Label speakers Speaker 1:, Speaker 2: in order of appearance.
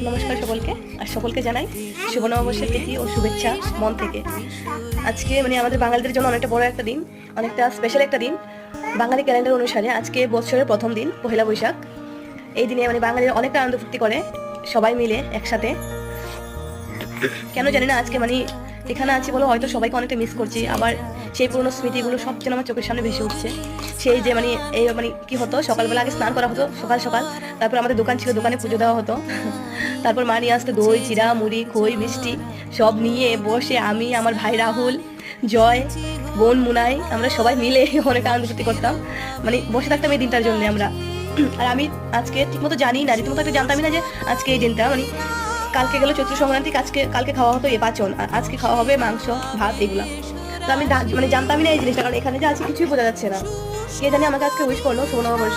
Speaker 1: নমস্কার সকলকে, আর সকলকে জানাই শুভ নববর্ষের প্রীতি ও শুভেচ্ছা মন থেকে। আজকে আমাদের বাঙালিদের জন্য অনেকটা বড় একটা দিন, অনেকটা স্পেশাল একটা দিন। বাঙালি ক্যালেন্ডার অনুসারে আজকে বছরের প্রথম দিন, পহেলা বৈশাখ। এই দিনে বাঙালিরা অনেকটা আনন্দ ফুর্তি করে সবাই মিলে একসাথে। কেন জানি না আজকে এখানে আছি বলে হয়তো সবাইকে অনেকটা মিস করছি। আবার সেই পুরোনো স্মৃতিগুলো সব যেন আমার চোখের সামনে ভেসে উঠছে। সেই যে এই কি হতো, সকালবেলা আগে স্নান করা হতো সকাল সকাল, তারপর আমাদের দোকান ছিল, দোকানে পুজো দেওয়া হতো। তারপর মা নিয়ে আসতো দই, চিড়া, মুড়ি, খই, মিষ্টি সব নিয়ে বসে আমি, আমার ভাই রাহুল, জয়, বোন মুনাই, আমরা সবাই মিলে অনেক আনন্দ ফুর্তি করতাম। বসে থাকতাম এই দিনটার জন্য আমরা। আর আমি আজকে ঠিকমতো জানি না, রীতিমতো একটা জানতামই না যে আজকে এই দিনটা কালকে গেল চৈত্র সংক্রান্তি, কালকে খাওয়া হতো পাচন, আর আজকে খাওয়া হবে মাংস ভাত এগুলা। তো আমি জানতামই না এই জিনিসটা, কারণ এখানে যে আজকে কিছুই বোঝা যাচ্ছে না। কে জানি আমাকে আজকে উইশ করলো শুভ নববর্ষ।